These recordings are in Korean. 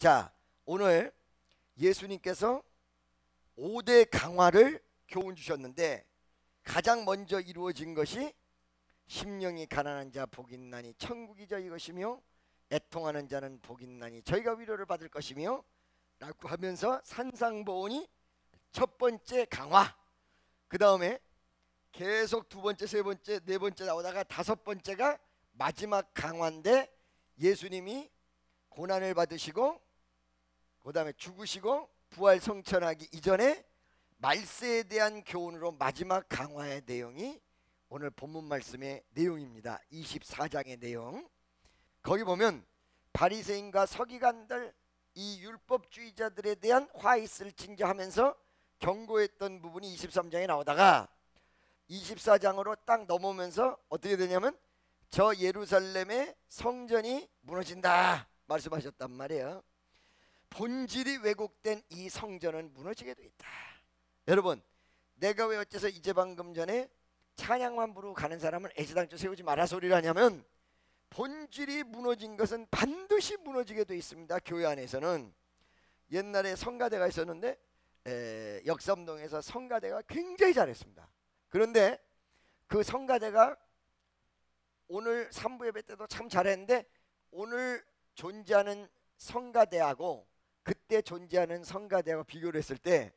자, 오늘 예수님께서 5대 강화를 교훈 주셨는데 가장 먼저 이루어진 것이 심령이 가난한 자 복이 있나니 천국이 저희 것이며 애통하는 자는 복이 있나니 저희가 위로를 받을 것이며 라고 하면서 산상보온이 첫 번째 강화, 그 다음에 계속 두 번째, 세 번째, 네 번째 나오다가 다섯 번째가 마지막 강화인데 예수님이 고난을 받으시고 그 다음에 죽으시고 부활 성천하기 이전에 말세에 대한 교훈으로 마지막 강화의 내용이 오늘 본문 말씀의 내용입니다. 24장의 내용. 거기 보면 바리새인과 서기관들, 이 율법주의자들에 대한 화이스를 하면서 경고했던 부분이 23장에 나오다가 24장으로 딱 넘어오면서 어떻게 되냐면 저 예루살렘의 성전이 무너진다 말씀하셨단 말이에요. 본질이 왜곡된 이 성전은 무너지게 돼 있다. 여러분, 내가 왜 어째서 이제 방금 전에 찬양만 부르고 가는 사람은 애지당초 세우지 마라 소리를 하냐면 본질이 무너진 것은 반드시 무너지게 돼 있습니다. 교회 안에서는 옛날에 성가대가 있었는데 역삼동에서 성가대가 굉장히 잘했습니다. 그런데 그 성가대가 오늘 3부 예배 때도 참 잘했는데 오늘 존재하는 성가대하고 그때 존재하는 성가대하고 비교를 했을 때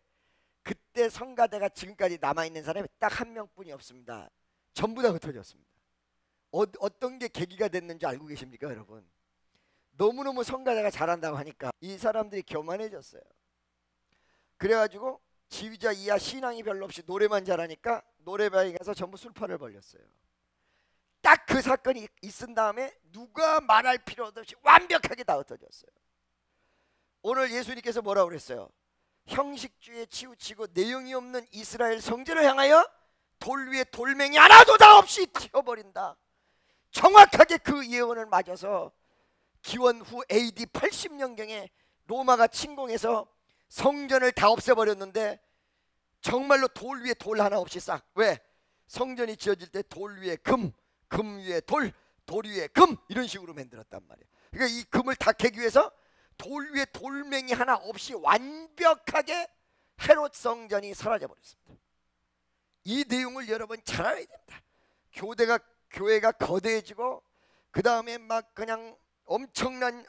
그때 성가대가 지금까지 남아있는 사람이 딱 한 명뿐이 없습니다. 전부 다 흩어졌습니다. 어떤 게 계기가 됐는지 알고 계십니까 여러분? 너무너무 성가대가 잘한다고 하니까 이 사람들이 교만해졌어요. 그래가지고 지휘자 이하 신앙이 별로 없이 노래만 잘하니까 노래방에 가서 전부 술판을 벌렸어요. 딱 그 사건이 있은 다음에 누가 말할 필요도 없이 완벽하게 다 흩어졌어요. 오늘 예수님께서 뭐라고 그랬어요? 형식주의에 치우치고 내용이 없는 이스라엘 성전을 향하여 돌 위에 돌멩이 하나도 다 없이 튀어버린다. 정확하게 그 예언을 맞아서 기원 후 AD 80년경에 로마가 침공해서 성전을 다 없애버렸는데 정말로 돌 위에 돌 하나 없이 싹. 왜? 성전이 지어질 때 돌 위에 금, 금 위에 돌, 돌 위에 금 이런 식으로 만들었단 말이에요. 그러니까 이 금을 다 캐기 위해서 돌 위에 돌멩이 하나 없이 완벽하게 헤롯 성전이 사라져버렸습니다. 이 내용을 여러분 잘 알아야 됩니다. 교회가 거대해지고 그 다음에 막 그냥 엄청난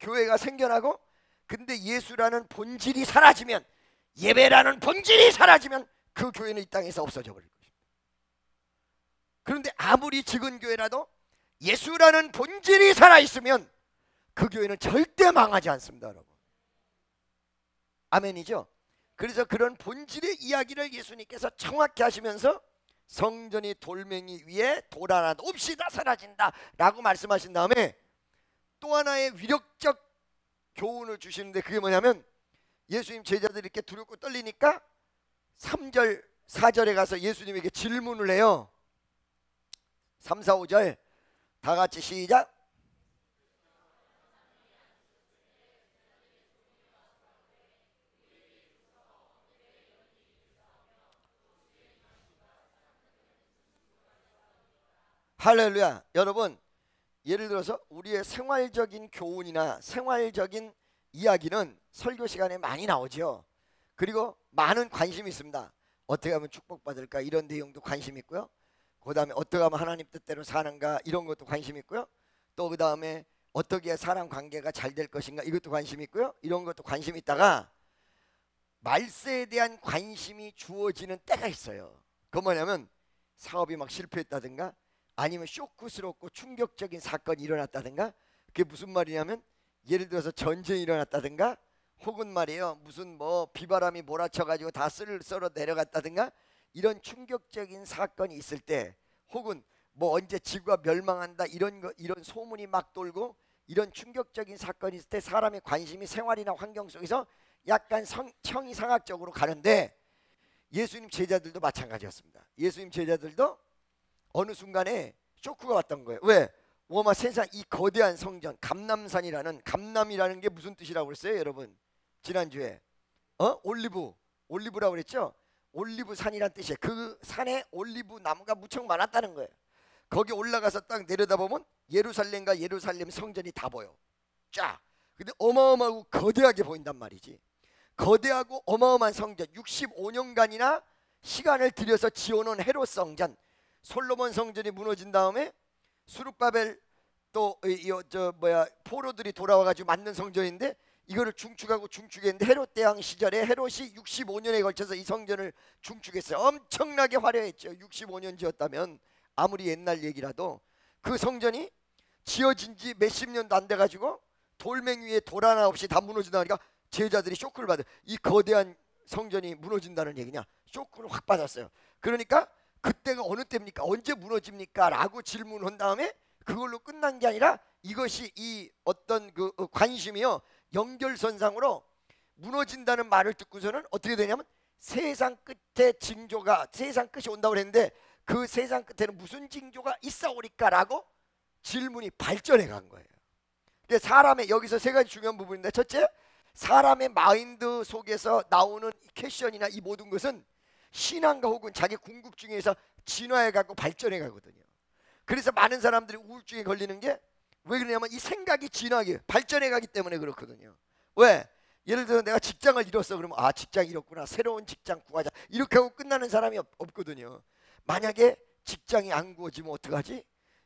교회가 생겨나고 근데 예수라는 본질이 사라지면 예배라는 본질이 사라지면 그 교회는 이 땅에서 없어져 버릴 것입니다. 그런데 아무리 적은 교회라도 예수라는 본질이 살아있으면 그 교회는 절대 망하지 않습니다 여러분. 아멘이죠. 그래서 그런 본질의 이야기를 예수님께서 정확히 하시면서 성전이 돌멩이 위에 돌 하나도 없이 다 사라진다 라고 말씀하신 다음에 또 하나의 위력적 교훈을 주시는데 그게 뭐냐면 예수님 제자들이 이렇게 두렵고 떨리니까 3절 4절에 가서 예수님에게 질문을 해요. 3, 4, 5절 다 같이 시작. 할렐루야. 여러분, 예를 들어서 우리의 생활적인 교훈이나 생활적인 이야기는 설교 시간에 많이 나오죠. 그리고 많은 관심이 있습니다. 어떻게 하면 축복받을까 이런 내용도 관심 있고요. 그 다음에 어떻게 하면 하나님 뜻대로 사는가 이런 것도 관심 있고요. 또 그 다음에 어떻게 해야 사람 관계가 잘 될 것인가 이것도 관심 있고요. 이런 것도 관심 있다가 말세에 대한 관심이 주어지는 때가 있어요. 그건 뭐냐면 사업이 막 실패했다든가 아니면 쇼크스럽고 충격적인 사건이 일어났다든가 그게 무슨 말이냐면 예를 들어서 전쟁이 일어났다든가 혹은 말이에요 무슨 뭐 비바람이 몰아쳐가지고 다 썰어 내려갔다든가 이런 충격적인 사건이 있을 때 혹은 뭐 언제 지구가 멸망한다 이런 소문이 막 돌고 이런 충격적인 사건이 있을 때 사람의 관심이 생활이나 환경 속에서 약간 형이상학적으로 가는데 예수님 제자들도 마찬가지였습니다. 예수님 제자들도 어느 순간에 쇼크가 왔던 거예요. 왜? 워마 세상 이 거대한 성전 감남이라는 게 무슨 뜻이라고 그랬어요 여러분? 지난주에 올리브라고 그랬죠? 올리브 산이란 뜻이에요. 그 산에 올리브 나무가 무척 많았다는 거예요. 거기 올라가서 딱 내려다보면 예루살렘과 예루살렘 성전이 다 보여. 쫙. 근데 어마어마하고 거대하게 보인단 말이지. 거대하고 어마어마한 성전, 65년간이나 시간을 들여서 지어놓은 헤롯 성전, 솔로몬 성전이 무너진 다음에 수룹바벨 또 포로들이 돌아와가지고 만든 성전인데, 이거를 중축하고 중축했는데 헤롯 대왕 시절에 헤롯이 65년에 걸쳐서 이 성전을 중축했어요. 엄청나게 화려했죠. 65년 지었다면 아무리 옛날 얘기라도 그 성전이 지어진 지 몇십 년도 안 돼가지고 돌멩이 위에 돌 하나 없이 다 무너진다니까 제자들이 쇼크를 받아요. 이 거대한 성전이 무너진다는 얘기냐, 쇼크를 확 받았어요. 그러니까 그때가 어느 때입니까? 언제 무너집니까? 라고 질문한 다음에 그걸로 끝난 게 아니라 이것이 이 어떤 그 관심이요, 연결선상으로 무너진다는 말을 듣고서는 어떻게 되냐면 세상 끝에 징조가, 세상 끝이 온다고 그랬는데 그 세상 끝에는 무슨 징조가 있어오리까? 라고 질문이 발전해 간 거예요. 그러니까 사람의, 여기서 세 가지 중요한 부분인데, 첫째, 사람의 마인드 속에서 나오는 퀘션이나 이 모든 것은 신앙과 혹은 자기 궁금증에서 진화해 가고 발전해 가거든요. 그래서 많은 사람들이 우울증에 걸리는 게 왜 그러냐면 이 생각이 진화하게 발전해 가기 때문에 그렇거든요. 왜? 예를 들어 내가 직장을 잃었어. 그러면 아, 직장 잃었구나, 새로운 직장 구하자, 이렇게 하고 끝나는 사람이 없거든요. 만약에 직장이 안 구워지면 어떡하지?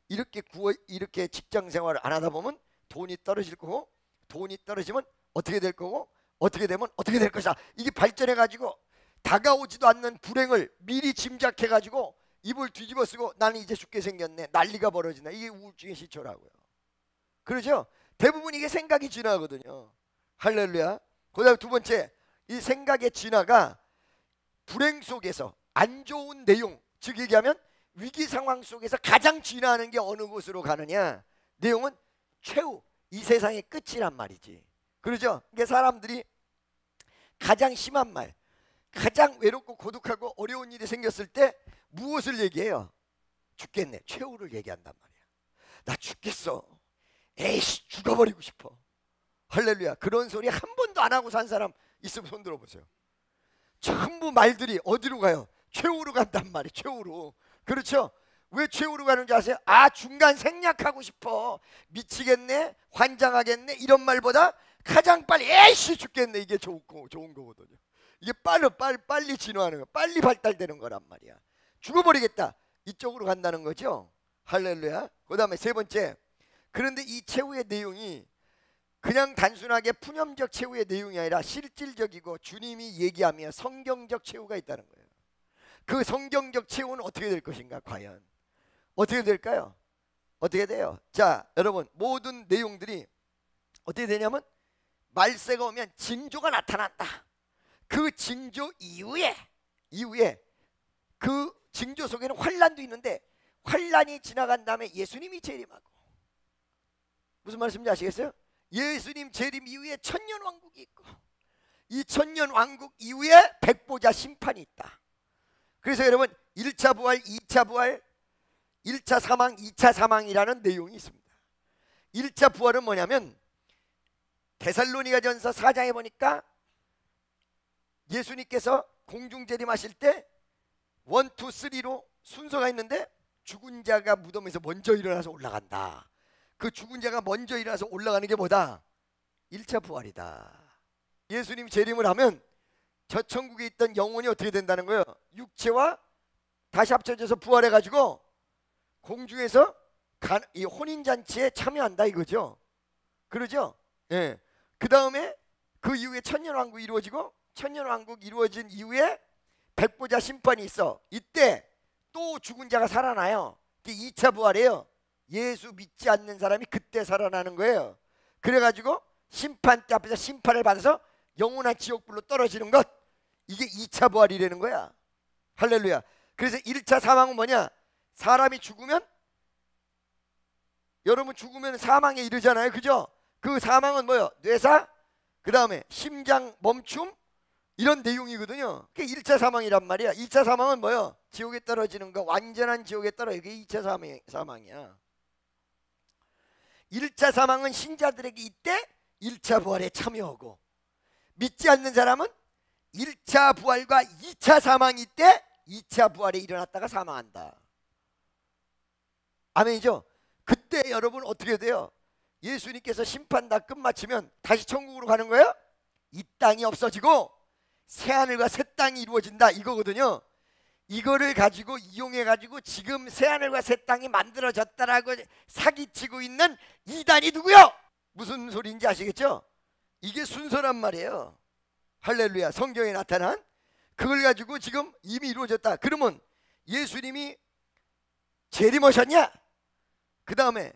이렇게 직장 생활을 안 하다 보면 돈이 떨어질 거고, 돈이 떨어지면 어떻게 될 거고, 어떻게 되면 어떻게 될 것이다. 이게 발전해 가지고 다가오지도 않는 불행을 미리 짐작해 가지고 입을 뒤집어 쓰고 나는 이제 죽게 생겼네, 난리가 벌어진다. 이게 우울증의 시초라고요. 그렇죠? 대부분 이게 생각이 진화거든요. 할렐루야. 그다음에 두 번째, 이 생각의 진화가 불행 속에서 안 좋은 내용, 즉 얘기하면 위기 상황 속에서 가장 진화하는 게 어느 곳으로 가느냐, 내용은 최후, 이 세상의 끝이란 말이지. 그렇죠? 이게 사람들이 가장 심한 말, 가장 외롭고 고독하고 어려운 일이 생겼을 때 무엇을 얘기해요? 죽겠네, 최후를 얘기한단 말이야. 나 죽겠어, 에이씨 죽어버리고 싶어. 할렐루야. 그런 소리 한 번도 안 하고 산 사람 있으면 손 들어보세요. 전부 말들이 어디로 가요? 최후로 간단 말이에요. 최후로. 그렇죠? 왜 최후로 가는지 아세요? 아, 중간 생략하고 싶어, 미치겠네, 환장하겠네, 이런 말보다 가장 빨리 에이씨 죽겠네, 이게 좋은 거거든요. 이게 빨리 진화하는 거, 빨리 발달되는 거란 말이야. 죽어버리겠다, 이쪽으로 간다는 거죠. 할렐루야. 그 다음에 세 번째, 그런데 이 최후의 내용이 그냥 단순하게 푸념적 최후의 내용이 아니라 실질적이고 주님이 얘기하며 성경적 최후가 있다는 거예요. 그 성경적 최후는 어떻게 될 것인가? 과연 어떻게 될까요? 어떻게 돼요? 자, 여러분, 모든 내용들이 어떻게 되냐면 말세가 오면 징조가 나타난다. 그 징조 이후에 그 징조 속에는 환란도 있는데, 환란이 지나간 다음에 예수님이 재림하고, 무슨 말씀인지 아시겠어요? 예수님 재림 이후에 천년왕국이 있고, 이 천년왕국 이후에 백보자 심판이 있다. 그래서 여러분, 1차 부활, 2차 부활, 1차 사망, 2차 사망이라는 내용이 있습니다. 1차 부활은 뭐냐면 데살로니가전서 4장에 보니까 예수님께서 공중재림하실 때 1, 2, 3로 순서가 있는데 죽은 자가 무덤에서 먼저 일어나서 올라간다. 그 죽은 자가 먼저 일어나서 올라가는 게 뭐다? 1차 부활이다. 예수님 재림을 하면 저 천국에 있던 영혼이 어떻게 된다는 거예요? 육체와 다시 합쳐져서 부활해가지고 공중에서 이 혼인잔치에 참여한다 이거죠. 그러죠? 예. 그 다음에 그 이후에 천년왕국이 이루어지고, 천년왕국 이루어진 이후에 백보자 심판이 있어. 이때 또 죽은 자가 살아나요. 이게 2차 부활이에요. 예수 믿지 않는 사람이 그때 살아나는 거예요. 그래가지고 심판대 앞에서 심판을 받아서 영원한 지옥불로 떨어지는 것, 이게 2차 부활이라는 거야. 할렐루야. 그래서 1차 사망은 뭐냐? 사람이 죽으면, 여러분 죽으면 사망에 이르잖아요. 그죠? 그 사망은 뭐예요? 뇌사, 그 다음에 심장 멈춤, 이런 내용이거든요. 그게 1차 사망이란 말이야. 2차 사망은 뭐예요? 지옥에 떨어지는 거, 완전한 지옥에 떨어지는 게 2차 사망이야. 1차 사망은 신자들에게 이때 1차 부활에 참여하고, 믿지 않는 사람은 1차 부활과 2차 사망이 때 2차 부활에 일어났다가 사망한다. 아멘이죠? 그때 여러분 어떻게 돼요? 예수님께서 심판 다 끝마치면 다시 천국으로 가는 거예요? 이 땅이 없어지고 새하늘과 새 땅이 이루어진다 이거거든요. 이거를 가지고 이용해 가지고 지금 새하늘과 새 땅이 만들어졌다라고 사기치고 있는 이단이 누구요? 무슨 소리인지 아시겠죠? 이게 순서란 말이에요. 할렐루야. 성경에 나타난 그걸 가지고 지금 이미 이루어졌다. 그러면 예수님이 재림하셨냐? 그 다음에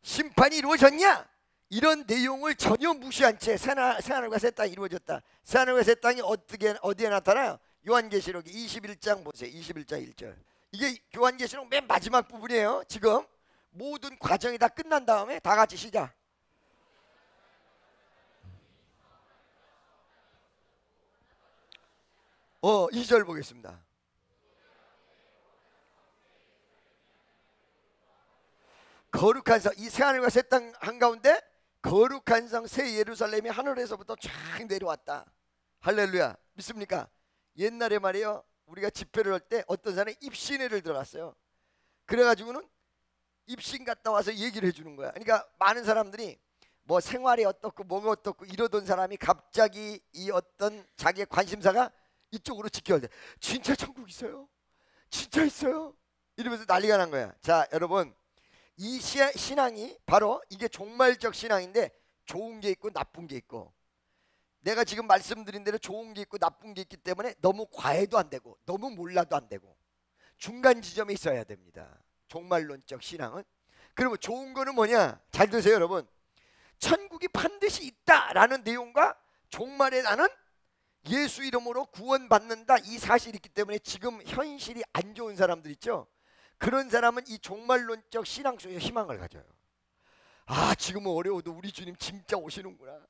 심판이 이루어졌냐? 이런 내용을 전혀 무시한 채 새하늘과 새 땅이 이루어졌다. 새하늘과 새 땅이 어디에 나타나요? 요한계시록 21장 보세요. 21장 1절. 이게 요한계시록 맨 마지막 부분이에요. 지금 모든 과정이 다 끝난 다음에 다 같이 시작. 어, 2절 보겠습니다. 거룩한 성, 이 새하늘과 새 땅 한가운데 거룩한 성 새 예루살렘이 하늘에서부터 쫙 내려왔다. 할렐루야. 믿습니까? 옛날에 말이에요, 우리가 집회를 할 때 어떤 사람이 입신회를 들어갔어요. 그래가지고는 입신 갔다 와서 얘기를 해주는 거야. 그러니까 많은 사람들이 뭐 생활이 어떻고 뭐가 어떻고 이러던 사람이 갑자기 이 어떤 자기의 관심사가 이쪽으로 지켜야 돼. 진짜 천국 있어요? 진짜 있어요? 이러면서 난리가 난 거야. 자, 여러분, 이 신앙이 바로 이게 종말적 신앙인데 좋은 게 있고 나쁜 게 있고, 내가 지금 말씀드린 대로 좋은 게 있고 나쁜 게 있기 때문에 너무 과해도 안 되고 너무 몰라도 안 되고 중간 지점에 있어야 됩니다. 종말론적 신앙은. 그러면 좋은 거는 뭐냐? 잘 드세요 여러분. 천국이 반드시 있다라는 내용과 종말에 나는 예수 이름으로 구원받는다 이 사실이 있기 때문에 지금 현실이 안 좋은 사람들 있죠. 그런 사람은 이 종말론적 신앙 속에 희망을 가져요. 아, 지금은 어려워도 우리 주님 진짜 오시는구나.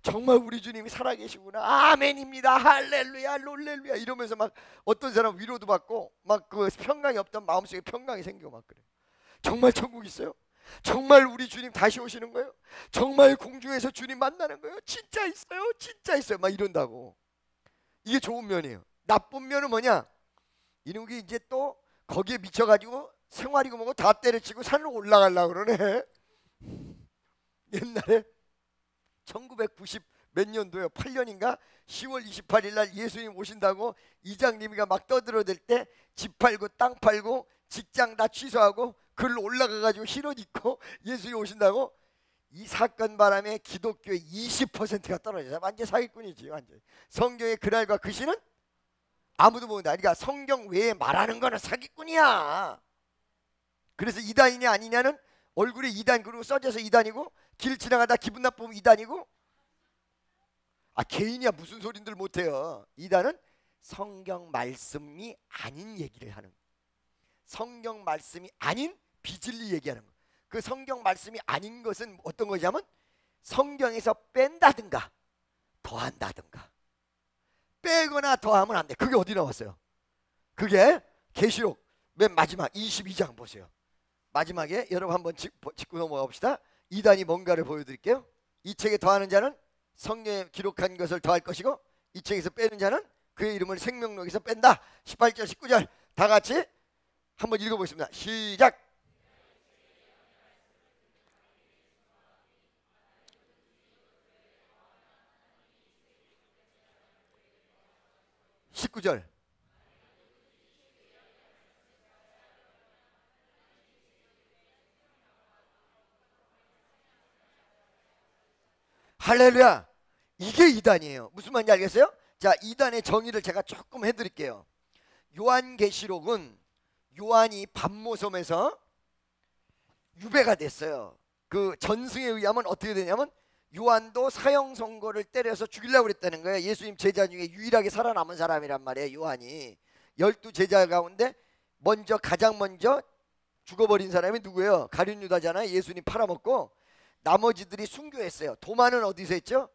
정말 우리 주님이 살아계시구나. 아멘입니다. 할렐루야, 롤렐루야 이러면서 막 어떤 사람 위로도 받고 막 그 평강이 없던 마음속에 평강이 생기고 막 그래요. 정말 천국 있어요? 정말 우리 주님 다시 오시는 거예요? 정말 공중에서 주님 만나는 거예요? 진짜 있어요? 진짜 있어요? 막 이런다고. 이게 좋은 면이에요. 나쁜 면은 뭐냐? 이놈이 이제 또 거기에 미쳐가지고 생활이고 뭐고 다 때려치고 산으로 올라가려고 그러네. 옛날에 1990 몇 년도요? 8년인가? 10월 28일 날 예수님 오신다고 이장님이가 막 떠들어댈 때 집 팔고 땅 팔고 직장 다 취소하고 글로 올라가가지고 흰옷 입고 예수님 오신다고 이 사건 바람에 기독교의 20%가 떨어져서 완전 사기꾼이지. 완전. 성경의 그날과 그 시는 아무도 모른다. 그러니까 성경 외에 말하는 거는 사기꾼이야. 그래서 이단이냐 아니냐는 얼굴에 이단 그리고 써져서 이단이고 길 지나가다 기분 나쁘면 이단이고, 아 개인이야 무슨 소린들 못해요. 이단은 성경 말씀이 아닌 얘기를 하는, 성경 말씀이 아닌 비진리 얘기하는 거. 그 성경 말씀이 아닌 것은 어떤 거냐면 성경에서 뺀다든가 더한다든가. 빼거나 더하면 안 돼. 그게 어디 나왔어요? 그게 계시록 맨 마지막 22장 보세요. 마지막에 여러분 한번 짚고 넘어가 봅시다. 이단이 뭔가를 보여드릴게요. 이 책에 더하는 자는 성경에 기록한 것을 더할 것이고 이 책에서 빼는 자는 그의 이름을 생명록에서 뺀다. 18절 19절 다 같이 한번 읽어보겠습니다. 시작. (19절) 할렐루야. 이게 이단이에요. 무슨 말인지 알겠어요? 자, 이단의 정의를 제가 조금 해드릴게요. 요한계시록은 요한이 반모섬에서 유배가 됐어요. 그 전승에 의하면 어떻게 되냐면 요한도 사형 선고를 때려서 죽이려고 그랬다는 거예요. 예수님 제자 중에 유일하게 살아남은 사람이란 말이에요. 요한이 12제자 가운데 가장 먼저 죽어버린 사람이 누구예요? 가룟 유다잖아요. 예수님 팔아먹고 나머지들이 순교했어요. 도마는 어디서 했죠?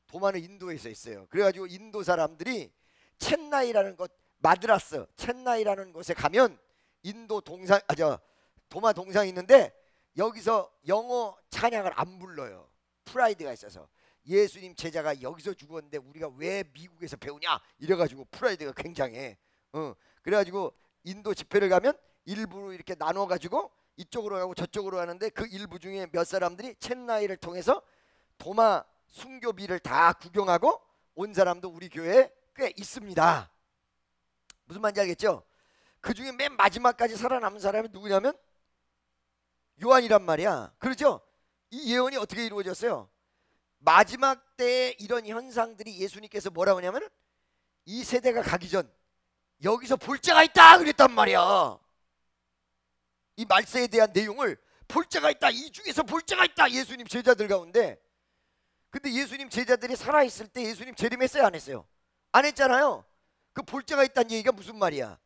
도마는 인도에서 있어요. 그래가지고 인도 사람들이 첸나이라는 곳, 마드라스 첸나이라는 곳에 가면 인도 동상 도마 동상이 있는데 여기서 영어 찬양을 안 불러요. 프라이드가 있어서. 예수님 제자가 여기서 죽었는데 우리가 왜 미국에서 배우냐 이래가지고 프라이드가 굉장해. 그래가지고 인도 집회를 가면 일부러 이렇게 나눠가지고 이쪽으로 가고 저쪽으로 가는데 그 일부 중에 몇 사람들이 챗나이를 통해서 도마 순교비를 다 구경하고 온 사람도 우리 교회에 꽤 있습니다. 무슨 말인지 알겠죠? 그 중에 맨 마지막까지 살아남은 사람이 누구냐면 요한이란 말이야. 그렇죠? 이 예언이 어떻게 이루어졌어요? 마지막 때에 이런 현상들이 예수님께서 뭐라고 하냐면 이 세대가 가기 전 여기서 볼 자가 있다 그랬단 말이야. 이 말세에 대한 내용을 볼 자가 있다, 이 중에서 볼 자가 있다, 예수님 제자들 가운데. 근데 예수님 제자들이 살아있을 때 예수님 재림했어요, 안 했어요? 안 했잖아요. 그 볼 자가 있다는 얘기가 무슨 말이야?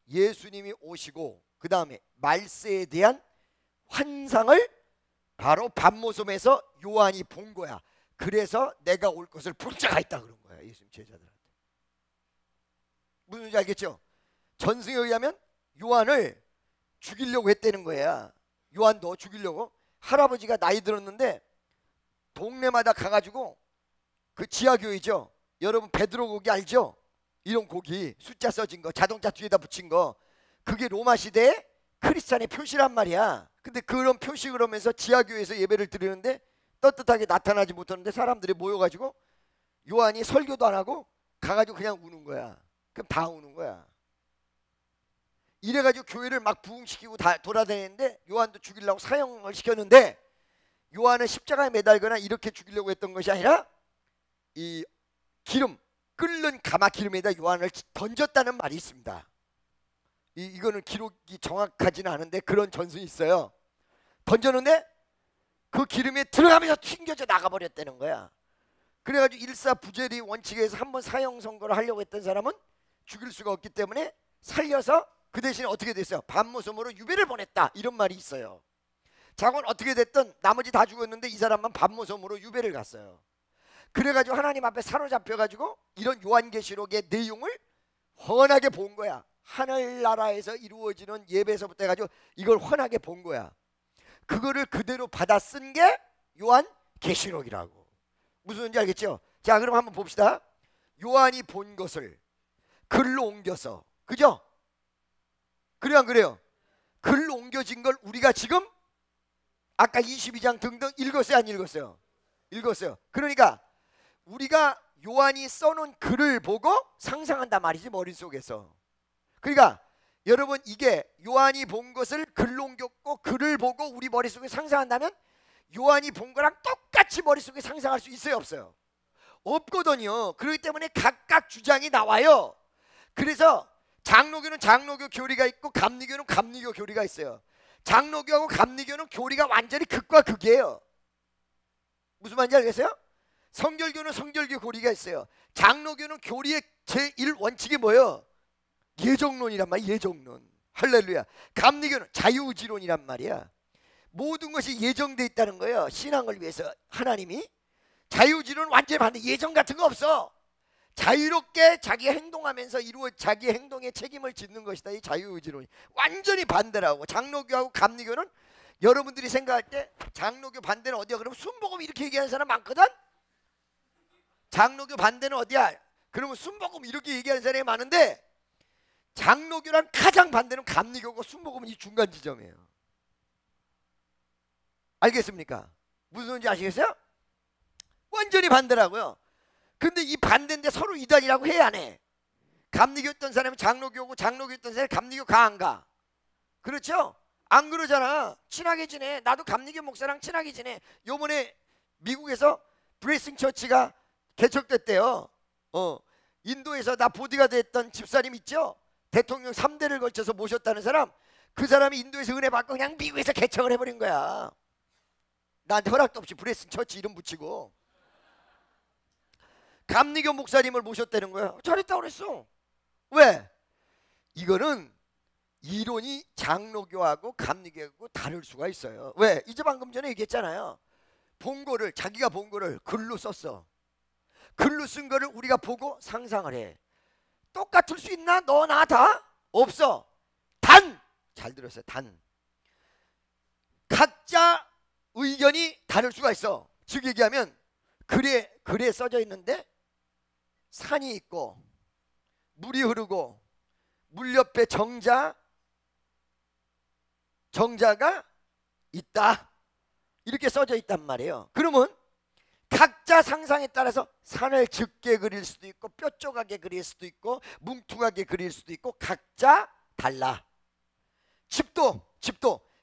예수님이 오시고 그 다음에 말세에 대한 환상을 바로 밤모섬에서 요한이 본 거야. 그래서 내가 올 것을 볼 자가 있다 그런 거야, 예수님 제자들한테. 무슨 말인지 알겠죠? 전승에 의하면 요한을 죽이려고 했다는 거야. 요한도 죽이려고. 할아버지가 나이 들었는데 동네마다 가가지고 그 지하교회죠, 여러분 베드로 고기 알죠? 이런 고기 숫자 써진 거 자동차 뒤에다 붙인 거, 그게 로마 시대의 크리스찬의 표시란 말이야. 근데 그런 표시 그러면서 지하교회에서 예배를 드리는데 떳떳하게 나타나지 못하는데 사람들이 모여가지고 요한이 설교도 안 하고 가가지고 그냥 우는 거야. 그럼 다 우는 거야. 이래가지고 교회를 막 부흥시키고 다 돌아다니는데 요한도 죽이려고 사형을 시켰는데 요한은 십자가에 매달거나 이렇게 죽이려고 했던 것이 아니라 이 기름, 끓는 가마 기름에다 요한을 던졌다는 말이 있습니다. 이거는 기록이 정확하지는 않은데 그런 전승이 있어요. 던졌는데 그 기름에 들어가면서 튕겨져 나가버렸다는 거야. 그래가지고 일사부재리 원칙에서 한번 사형 선고를 하려고 했던 사람은 죽일 수가 없기 때문에 살려서 그 대신에 어떻게 됐어요? 밤모섬으로 유배를 보냈다, 이런 말이 있어요. 자곤 어떻게 됐든 나머지 다 죽었는데 이 사람만 밤모섬으로 유배를 갔어요. 그래가지고 하나님 앞에 사로잡혀가지고 이런 요한계시록의 내용을 훤하게 본 거야. 하늘나라에서 이루어지는 예배에서부터 해가지고 이걸 훤하게 본 거야. 그거를 그대로 받아 쓴 게 요한계시록이라고. 무슨 말인지 알겠죠? 자, 그럼 한번 봅시다. 요한이 본 것을 글로 옮겨서, 그죠? 그래요 안 그래요? 글로 옮겨진 걸 우리가 지금 아까 22장 등등 읽었어요, 안 읽었어요? 읽었어요. 그러니까 우리가 요한이 써놓은 글을 보고 상상한단 말이지, 머릿속에서. 그러니까 여러분, 이게 요한이 본 것을 글로 옮겼고 글을 보고 우리 머릿속에 상상한다면 요한이 본 거랑 똑같이 머릿속에 상상할 수 있어요, 없어요? 없거든요. 그렇기 때문에 각각 주장이 나와요. 그래서 장로교는 장로교 교리가 있고 감리교는 감리교 교리가 있어요. 장로교하고 감리교는 교리가 완전히 극과 극이에요. 무슨 말인지 알겠어요? 성결교는 성결교 교리가 있어요. 장로교는 교리의 제1원칙이 뭐예요? 예정론이란 말이야, 예정론. 할렐루야. 감리교는 자유의지론이란 말이야. 모든 것이 예정돼 있다는 거예요. 신앙을 위해서 하나님이. 자유의지론은 완전히 반대, 예정 같은 거 없어. 자유롭게 자기 행동하면서 자기 행동에 책임을 짓는 것이다, 이 자유의지론이. 완전히 반대라고. 장로교하고 감리교는 여러분들이 생각할 때 장로교 반대는 어디야? 그러면 순복음 이렇게 얘기하는 사람 많거든? 장로교 반대는 어디야? 그러면 순복음 이렇게 얘기하는 사람이 많은데 장로교랑 가장 반대는 감리교고 순복음은 이 중간 지점이에요. 알겠습니까? 무슨 소리인지 아시겠어요? 완전히 반대라고요. 근데 이 반대인데 서로 이단이라고 해, 안 해? 감리교였던 사람이 장로교고 장로교였던 사람이 감리교 가, 안 가? 그렇죠? 안 그러잖아. 친하게 지내. 나도 감리교 목사랑 친하게 지내. 요번에 미국에서 브레싱 처치가 개척됐대요. 인도에서 나 보디가드 했던 집사님 있죠? 대통령 3대를 걸쳐서 모셨다는 사람. 그 사람이 인도에서 은혜 받고 그냥 미국에서 개척을 해버린 거야. 나한테 허락도 없이 브레싱 처치 이름 붙이고. 감리교 목사님을 모셨다는 거야. 잘했다고 그랬어. 왜? 이거는 이론이 장로교하고 감리교하고 다를 수가 있어요. 왜? 이제 방금 전에 얘기했잖아요. 본 거를, 자기가 본 거를 글로 썼어. 글로 쓴 거를 우리가 보고 상상을 해. 똑같을 수 있나? 너 나 다? 없어. 단! 잘 들었어요. 단. 각자 의견이 다를 수가 있어. 즉 얘기하면 글에 써져 있는데 산이 있고 물이 흐르고 물 옆에 정자, 정자가 있다 이렇게 써져 있단 말이에요. 그러면 각자 상상에 따라서 산을 짙게 그릴 수도 있고 뾰족하게 그릴 수도 있고 뭉툭하게 그릴 수도 있고 각자 달라. 집도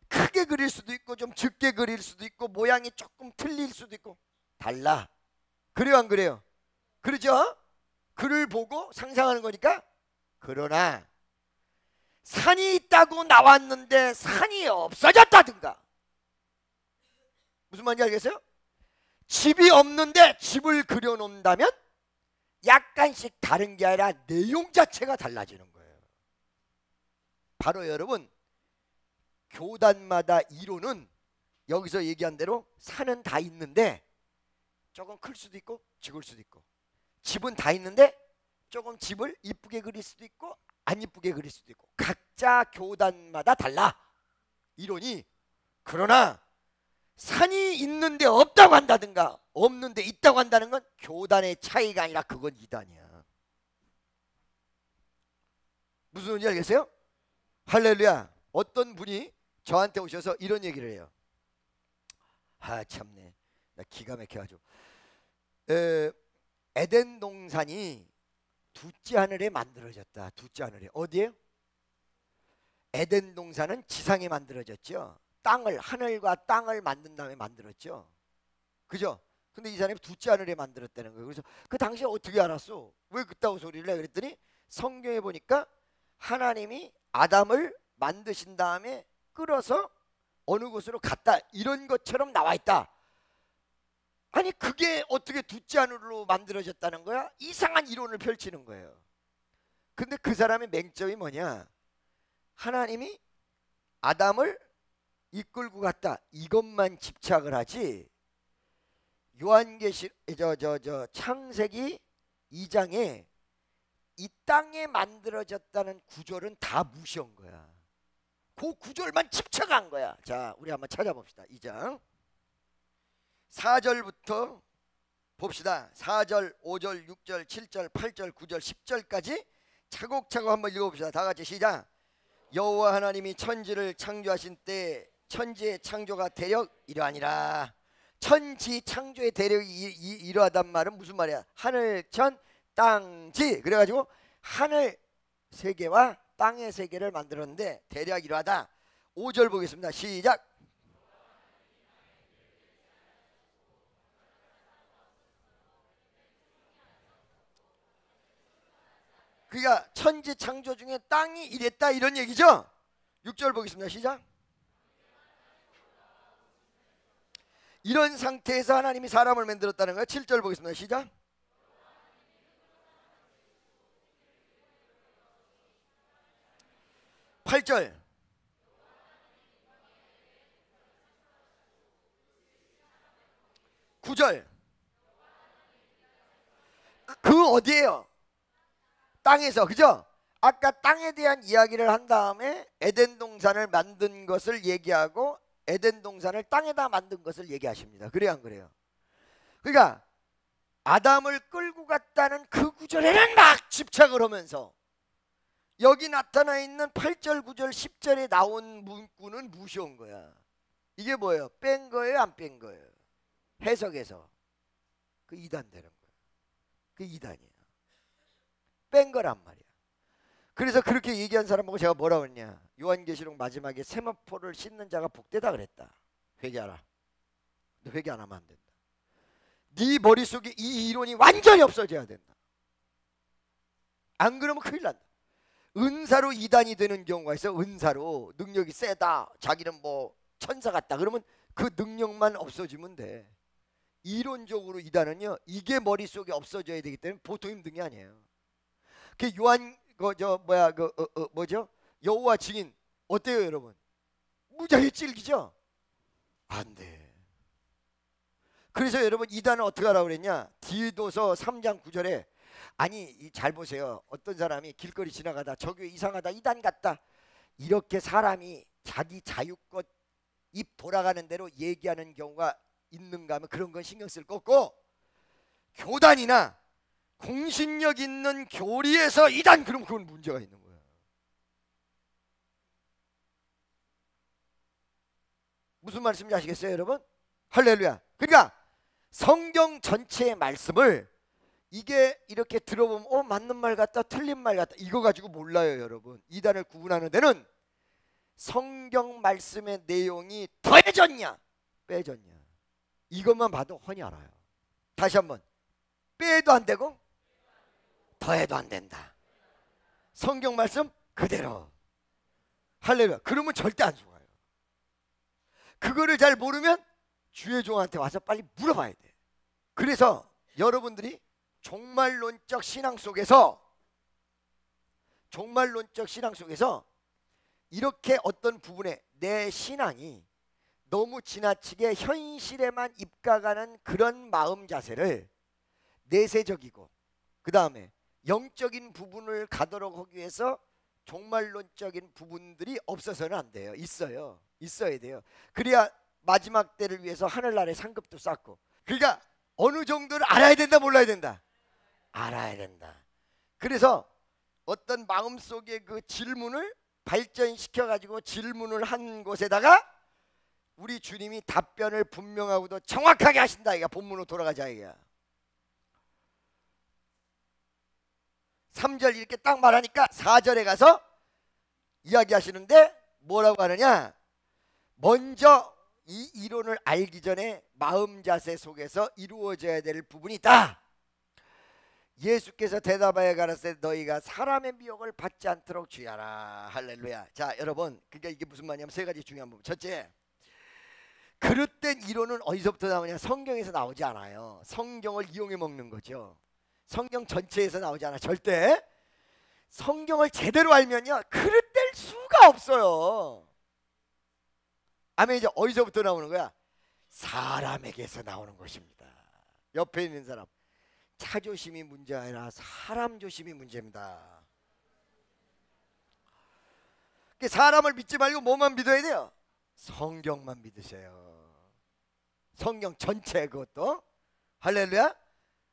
크게 그릴 수도 있고 좀 짙게 그릴 수도 있고 모양이 조금 틀릴 수도 있고 달라. 그래요 안 그래요? 그러죠? 글을 보고 상상하는 거니까. 그러나 산이 있다고 나왔는데 산이 없어졌다든가, 무슨 말인지 알겠어요? 집이 없는데 집을 그려놓는다면 약간씩 다른 게 아니라 내용 자체가 달라지는 거예요. 바로 여러분, 교단마다 이론은 여기서 얘기한 대로 산은 다 있는데 조금 클 수도 있고 작을 수도 있고, 집은 다 있는데 조금 집을 이쁘게 그릴 수도 있고 안 이쁘게 그릴 수도 있고, 각자 교단마다 달라 이론이. 그러나 산이 있는데 없다고 한다든가 없는데 있다고 한다는 건 교단의 차이가 아니라 그건 이단이야. 무슨 소리인지 알겠어요? 할렐루야. 어떤 분이 저한테 오셔서 이런 얘기를 해요. 아 참네, 나 기가 막혀가지고. 에덴 동산이 둘째 하늘에 만들어졌다. 둘째 하늘에. 어디에요? 에덴 동산은 지상에 만들어졌죠. 땅을, 하늘과 땅을 만든 다음에 만들었죠. 그죠? 근데 이 사람이 둘째 하늘에 만들었다는 거예요. 그래서 그 당시에 어떻게 알았어? 왜 그따구 소리를 해? 그랬더니 성경에 보니까 하나님이 아담을 만드신 다음에 끌어서 어느 곳으로 갔다, 이런 것처럼 나와 있다. 아니 그게 어떻게 둘째 하늘로 만들어졌다는 거야? 이상한 이론을 펼치는 거예요. 근데 그 사람의 맹점이 뭐냐? 하나님이 아담을 이끌고 갔다, 이것만 집착을 하지 요한계시 창세기 2장에 이 땅에 만들어졌다는 구절은 다 무시한 거야. 그 구절만 집착한 거야. 자, 우리 한번 찾아봅시다. 2장 4절부터 봅시다. 4절, 5절, 6절, 7절, 8절, 9절, 10절까지 차곡차곡 한번 읽어봅시다. 다 같이 시작. 여호와 하나님이 천지를 창조하신 때 천지의 창조가 대략 이러하니라. 천지 창조의 대략이 이러하단 말은 무슨 말이야? 하늘, 천, 땅지. 그래가지고 하늘 세계와 땅의 세계를 만들었는데 대략 이러하다. 5절 보겠습니다. 시작. 그러니까 천지 창조 중에 땅이 이랬다 이런 얘기죠. 6절 보겠습니다. 시작. 이런 상태에서 하나님이 사람을 만들었다는 거예요. 7절 보겠습니다. 시작. 팔절 9절. 그 어디에요? 땅에서. 그죠? 아까 땅에 대한 이야기를 한 다음에 에덴 동산을 만든 것을 얘기하고 에덴 동산을 땅에다 만든 것을 얘기하십니다. 그래요 안 그래요? 그러니까 아담을 끌고 갔다는 그 구절에는 막 집착을 하면서 여기 나타나 있는 8절, 9절, 10절에 나온 문구는 무시한 거야. 이게 뭐예요? 뺀 거예요? 안 뺀 거예요? 해석에서 그 이단 되는 거예요. 그 이단이에요. 뺀 거란 말이야. 그래서 그렇게 얘기한 사람하고 제가 뭐라고 했냐? 요한계시록 마지막에 세마포를 씻는 자가 복되다 그랬다. 회개하라. 너 회개 안 하면 안 된다. 네 머릿속에 이 이론이 완전히 없어져야 된다. 안 그러면 큰일 난다. 은사로 이단이 되는 경우가 있어. 은사로 능력이 세다, 자기는 뭐 천사 같다, 그러면 그 능력만 없어지면 돼. 이론적으로 이단은요, 이게 머릿속에 없어져야 되기 때문에 보통 힘든 게 아니에요. 그 요한 뭐죠? 여호와 증인 어때요 여러분? 무지하게 질기죠? 안 돼. 그래서 여러분 이단은 어떻게 하라고 그랬냐? 디도서 3장 9절에 아니 잘 보세요. 어떤 사람이 길거리 지나가다 저기 이상하다, 이단 같다, 이렇게 사람이 자기 자유껏 입 돌아가는 대로 얘기하는 경우가 있는가 하면 그런 건 신경 쓸 거 없고, 교단이나 공신력 있는 교리에서 이단, 그럼 그건 문제가 있는 거예요. 무슨 말씀인지 아시겠어요, 여러분? 할렐루야. 그러니까 성경 전체의 말씀을 이게 이렇게 들어보면 맞는 말 같다, 틀린 말 같다, 이거 가지고 몰라요, 여러분. 이단을 구분하는 데는 성경 말씀의 내용이 더해졌냐 빼졌냐 이것만 봐도 훤히 알아요. 다시 한번, 빼도 안 되고 더해도 안 된다. 성경 말씀 그대로. 할렐루야. 그러면 절대 안 속아요. 그거를 잘 모르면 주의 종한테 와서 빨리 물어봐야 돼. 그래서 여러분들이 종말론적 신앙 속에서 이렇게 어떤 부분에 내 신앙이 너무 지나치게 현실에만 입각하는 그런 마음 자세를 내세적이고 그 다음에 영적인 부분을 가도록 하기 위해서 종말론적인 부분들이 없어서는 안 돼요. 있어야 돼요. 그래야 마지막 때를 위해서 하늘나라의 상급도 쌓고. 그러니까 어느 정도를 알아야 된다, 몰라야 된다? 알아야 된다. 그래서 어떤 마음속의 그 질문을 발전시켜 가지고 질문을 한 곳에다가 우리 주님이 답변을 분명하고도 정확하게 하신다. 이게 본문으로 돌아가자 이게. 3절 이렇게 딱 말하니까 4절에 가서 이야기하시는데 뭐라고 하느냐? 먼저 이 이론을 알기 전에 마음 자세 속에서 이루어져야 될 부분이 있다. 예수께서 대답하여 가라사대 너희가 사람의 미혹을 받지 않도록 주의하라. 할렐루야. 자, 여러분, 그러니까 이게 무슨 말이냐면 세 가지 중요한 부분. 첫째, 그릇된 이론은 어디서부터 나오냐? 성경에서 나오지 않아요. 성경을 이용해 먹는 거죠. 성경 전체에서 나오지 않아. 절대. 성경을 제대로 알면요, 그릇될 수가 없어요. 아멘이죠. 어디서부터 나오는 거야? 사람에게서 나오는 것입니다. 옆에 있는 사람, 차조심이 문제가 아니라 사람 조심이 문제입니다. 사람을 믿지 말고 뭐만 믿어야 돼요? 성경만 믿으세요. 성경 전체 그것도. 할렐루야.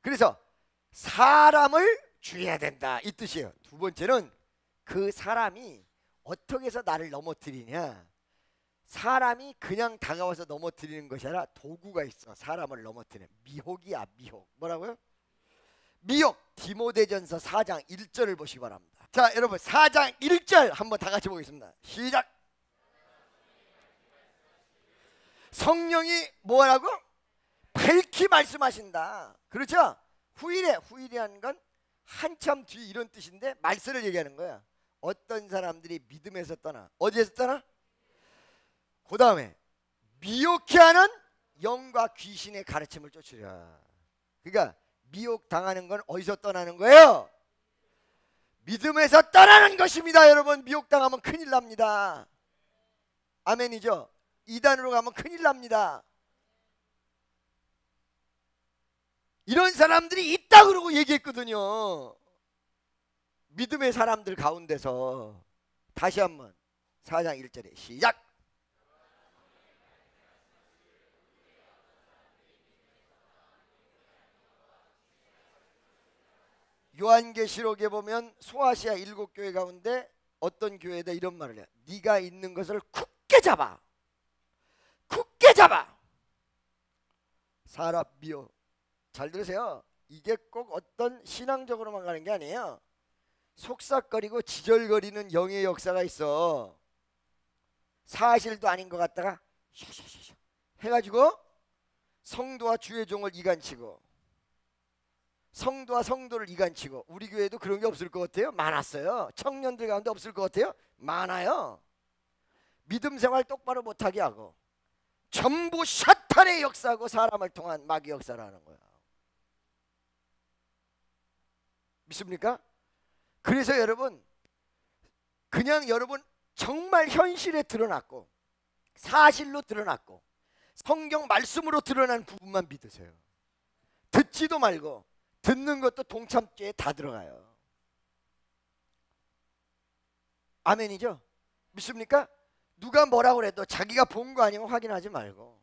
그래서 사람을 주의해야 된다 이 뜻이에요. 두 번째는 그 사람이 어떻게 해서 나를 넘어뜨리냐. 사람이 그냥 다가와서 넘어뜨리는 것이 아니라 도구가 있어. 사람을 넘어뜨리는 미혹이야. 미혹. 뭐라고요? 미혹. 디모데전서 4장 1절을 보시기 바랍니다. 자, 여러분 4장 1절 한번 다 같이 보겠습니다. 시작. 성령이 뭐라고? 밝히 말씀하신다. 그렇죠? 후일이라는 건 한참 뒤 이런 뜻인데 말세를 얘기하는 거야. 어떤 사람들이 믿음에서 떠나. 어디에서 떠나? 그 다음에 미혹해 하는 영과 귀신의 가르침을 쫓으랴. 그러니까 미혹당하는 건 어디서 떠나는 거예요? 믿음에서 떠나는 것입니다. 여러분, 미혹당하면 큰일 납니다. 아멘이죠? 이단으로 가면 큰일 납니다. 이런 사람들이 있다 그러고 얘기했거든요. 믿음의 사람들 가운데서. 다시 한번 4장 1절에 시작. 요한계시록에 보면 소아시아 7교회 가운데 어떤 교회에다 이런 말을 해요. 네가 있는 것을 굳게 잡아. 굳게 잡아. 사람 미워. 잘 들으세요. 이게 꼭 어떤 신앙적으로만 가는 게 아니에요. 속삭거리고 지절거리는 영의 역사가 있어. 사실도 아닌 것 같다가 샤샤샤샤 해가지고 성도와 주의 종을 이간치고 성도와 성도를 이간치고. 우리 교회도 그런 게 없을 것 같아요? 많았어요. 청년들 가운데 없을 것 같아요? 많아요. 믿음 생활 똑바로 못하게 하고 전부 사탄의 역사고 사람을 통한 마귀 역사라는 거야. 믿습니까? 그래서 여러분, 그냥 여러분 정말 현실에 드러났고 사실로 드러났고 성경 말씀으로 드러난 부분만 믿으세요. 듣지도 말고. 듣는 것도 동참죄에 다 들어가요. 아멘이죠? 믿습니까? 누가 뭐라고 그래도 자기가 본 거 아니면 확인하지 말고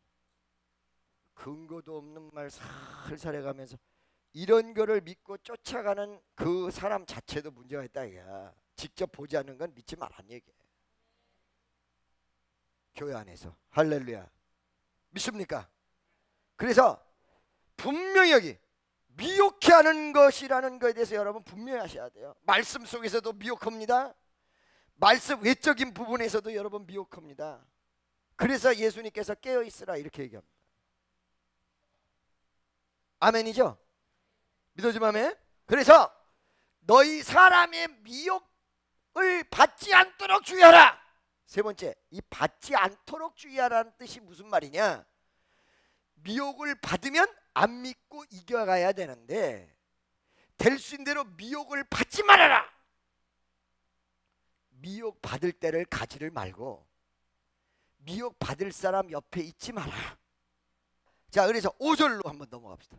근거도 없는 말 살살 해가면서 이런 거를 믿고 쫓아가는 그 사람 자체도 문제가 있다 이거야. 직접 보지 않는 건 믿지 말란 얘기예요. 교회 안에서. 할렐루야. 믿습니까? 그래서 분명히 여기 미혹해 하는 것이라는 것에 대해서 여러분 분명히 하셔야 돼요. 말씀 속에서도 미혹합니다. 말씀 외적인 부분에서도 여러분 미혹합니다. 그래서 예수님께서 깨어있으라 이렇게 얘기합니다. 아멘이죠? 믿어지면 아멘? 그래서 너희 사람의 미혹을 받지 않도록 주의하라. 세 번째, 이 받지 않도록 주의하라는 뜻이 무슨 말이냐? 미혹을 받으면 안 믿고 이겨가야 되는데 될 수 있는 대로 미혹을 받지 말아라. 미혹 받을 때를 가지를 말고 미혹 받을 사람 옆에 있지 마라. 자, 그래서 5절로 한번 넘어갑시다.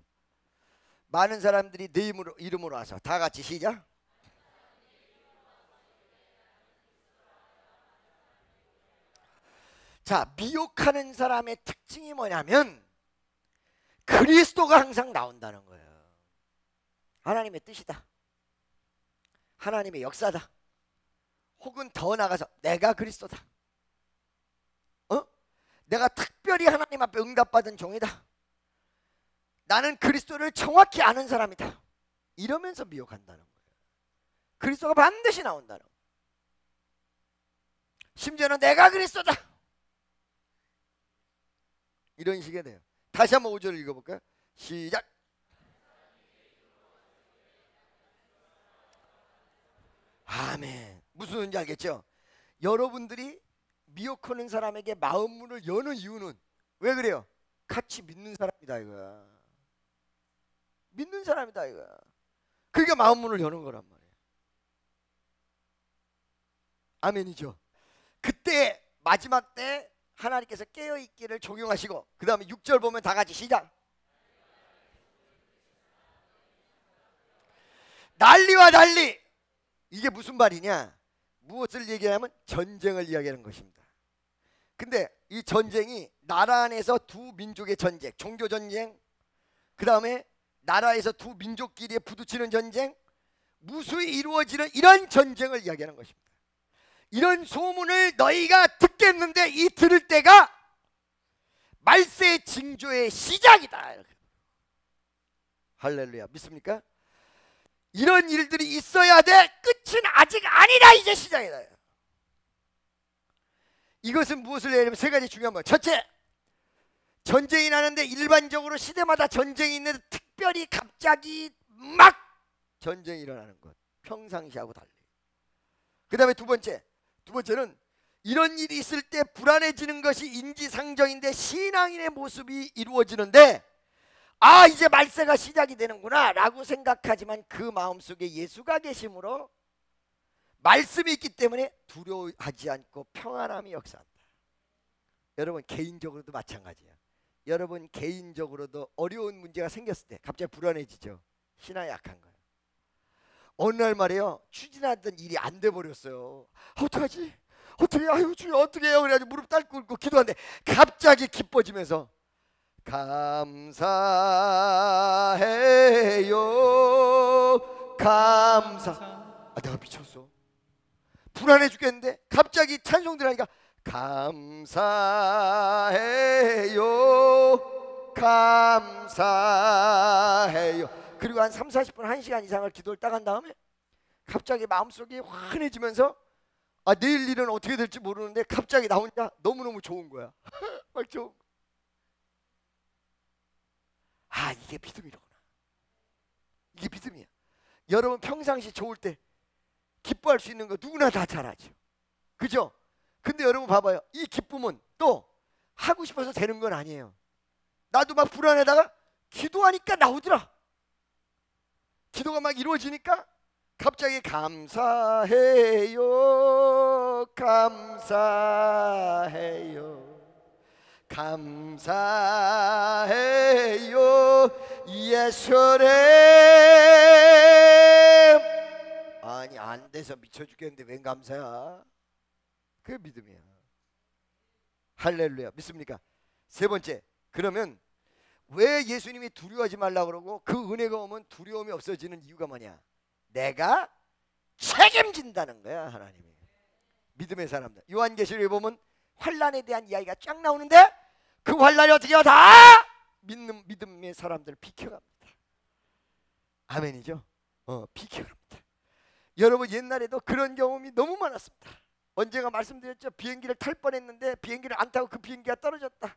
많은 사람들이 내 이름으로 와서 다 같이 시작. 자, 미혹하는 사람의 특징이 뭐냐면 그리스도가 항상 나온다는 거예요. 하나님의 뜻이다, 하나님의 역사다, 혹은 더 나가서 내가 그리스도다, 내가 특별히 하나님 앞에 응답받은 종이다, 나는 그리스도를 정확히 아는 사람이다, 이러면서 미혹한다는 거예요. 그리스도가 반드시 나온다는 거예요. 심지어는 내가 그리스도다 이런 식이 돼요. 다시 한번 5절을 읽어볼까요? 시작. 아멘. 무슨 소리인지 알겠죠? 여러분들이 미혹하는 사람에게 마음문을 여는 이유는 왜 그래요? 같이 믿는 사람이다 이거야. 믿는 사람이다 이거야. 그러니까 마음문을 여는 거란 말이에요. 아멘이죠? 그때 마지막 때 하나님께서 깨어있기를 적용하시고 그 다음에 6절 보면 다 같이 시작. 난리와 난리. 이게 무슨 말이냐? 무엇을 얘기하면 전쟁을 이야기하는 것입니다. 근데 이 전쟁이 나라 안에서 두 민족의 전쟁, 종교 전쟁, 그 다음에 나라에서 두 민족끼리 부딪히는 전쟁, 무수히 이루어지는 이런 전쟁을 이야기하는 것입니다. 이런 소문을 너희가 듣겠는데 이 들을 때가 말세 징조의 시작이다. 할렐루야. 믿습니까? 이런 일들이 있어야 돼. 끝은 아직 아니다. 이제 시작이다. 이것은 무엇을 얘기하면 세 가지 중요한 거예요. 첫째, 전쟁이 나는데 일반적으로 시대마다 전쟁이 있는데 특별히 갑자기 막 전쟁이 일어나는 것, 평상시하고 달리. 그 다음에 두 번째는 이런 일이 있을 때 불안해지는 것이 인지상정인데 신앙인의 모습이 이루어지는데 아, 이제 말세가 시작이 되는구나 라고 생각하지만 그 마음속에 예수가 계심으로 말씀이 있기 때문에 두려워하지 않고 평안함이 역사한다. 여러분 개인적으로도 마찬가지야. 여러분 개인적으로도 어려운 문제가 생겼을 때 갑자기 불안해지죠. 신앙이 약한 거예요. 어느 날 말이에요, 추진하던 일이 안 돼 버렸어요. 어떡하지? 어떻게, 아유 주여 어떻게 해요? 그래가지고 무릎 딱 꿇고 기도하는데 갑자기 기뻐지면서 감사해요. 내가 미쳤어. 불안해 죽겠는데 갑자기 찬송 들으니까 감사해요. 감사해요. 그리고 한 3, 40분 1시간 이상을 기도를 딱 한 다음에 갑자기 마음속이 환해지면서 아, 내일 일은 어떻게 될지 모르는데 갑자기 나 혼자 너무너무 좋은 거야. 막 좋은 거. 아, 이게 믿음이로구나. 이게 믿음이야. 여러분 평상시 좋을 때 기뻐할 수 있는 거 누구나 다 잘하죠. 그죠? 근데 여러분 봐봐요. 이 기쁨은 또 하고 싶어서 되는 건 아니에요. 나도 막 불안해다가 기도하니까 나오더라. 기도가 막 이루어지니까 갑자기 감사해요. 감사해요. 감사해요. 예수님. 아니 안 돼서 미쳐 죽겠는데 웬 감사야? 그게 믿음이야. 할렐루야. 믿습니까? 세 번째, 그러면 왜 예수님이 두려워하지 말라고 그러고 그 은혜가 오면 두려움이 없어지는 이유가 뭐냐? 내가 책임진다는 거야. 하나님이. 믿음의 사람들. 요한계시록에 보면 환난에 대한 이야기가 쫙 나오는데 그 환난이 어떻게 해요? 다 믿음의 사람들 비켜갑니다. 아멘이죠? 비켜갑니다. 여러분 옛날에도 그런 경험이 너무 많았습니다. 언제가 말씀드렸죠? 비행기를 탈 뻔했는데 비행기를 안 타고 그 비행기가 떨어졌다.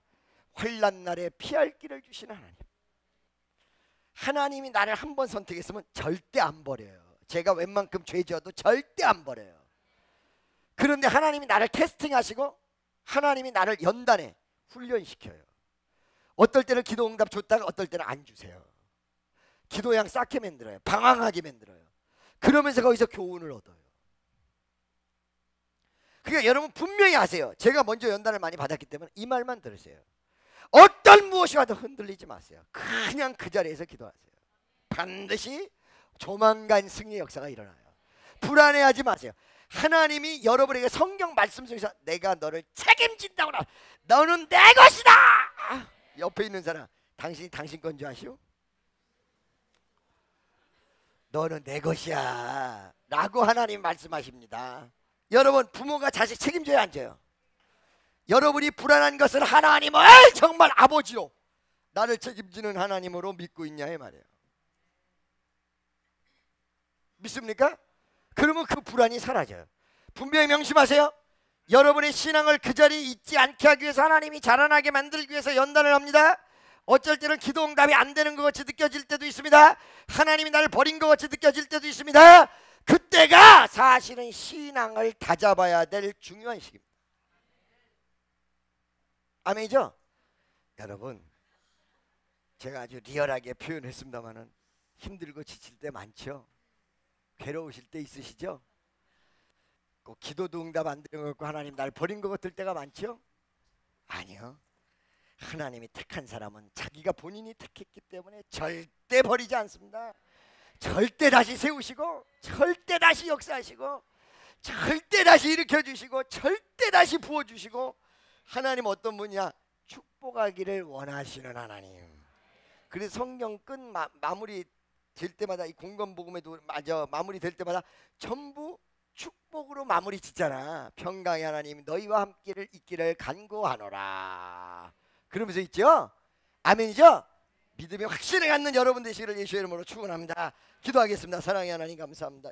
환난 날에 피할 길을 주시는 하나님. 하나님이 나를 한 번 선택했으면 절대 안 버려요. 제가 웬만큼 죄 지어도 절대 안 버려요. 그런데 하나님이 나를 캐스팅하시고 하나님이 나를 연단해 훈련시켜요. 어떨 때는 기도 응답 줬다가 어떨 때는 안 주세요. 기도양 쌓게 만들어요. 방황하게 만들어요. 그러면서 거기서 교훈을 얻어요. 그러니까 여러분 분명히 아세요. 제가 먼저 연단을 많이 받았기 때문에 이 말만 들으세요. 어떤 무엇이 와도 흔들리지 마세요. 그냥 그 자리에서 기도하세요. 반드시 조만간 승리의 역사가 일어나요. 불안해하지 마세요. 하나님이 여러분에게 성경 말씀 속에서 내가 너를 책임진다고 나. 너는 내 것이다. 옆에 있는 사람 당신이 당신 건 줄 아시오? 너는 내 것이야 라고 하나님 말씀하십니다. 여러분 부모가 자식 책임져야 안 져요? 여러분이 불안한 것은 하나님을 정말 아버지로 나를 책임지는 하나님으로 믿고 있냐 이 말이에요. 믿습니까? 그러면 그 불안이 사라져요. 분명히 명심하세요. 여러분의 신앙을 그 자리에 있지 않게 하기 위해서 하나님이 자라나게 만들기 위해서 연단을 합니다. 어쩔 때는 기도 응답이 안 되는 것 같이 느껴질 때도 있습니다. 하나님이 나를 버린 것 같이 느껴질 때도 있습니다. 그때가 사실은 신앙을 다잡아야 될 중요한 시기입니다. 아멘이죠? 여러분 제가 아주 리얼하게 표현했습니다마는 힘들고 지칠 때 많죠? 괴로우실 때 있으시죠? 꼭 기도도 응답 안 되는 것 같고 하나님 날 버린 것 같을 때가 많죠? 아니요. 하나님이 택한 사람은 자기가 본인이 택했기 때문에 절대 버리지 않습니다. 절대 다시 세우시고 절대 다시 역사하시고 절대 다시 일으켜주시고 절대 다시 부어주시고 하나님 어떤 분이야? 축복하기를 원하시는 하나님. 그래서 성경 끝 마무리 될 때마다 이 공건복음에도 맞아 마무리 될 때마다 전부 축복으로 마무리 짓잖아. 평강의 하나님 너희와 함께를 있기를 간구하노라. 그러면서 있죠? 아멘이죠? 믿음의 확신을 갖는 여러분 되시기를 예수의 이름으로 축원합니다. 기도하겠습니다. 사랑의 하나님 감사합니다.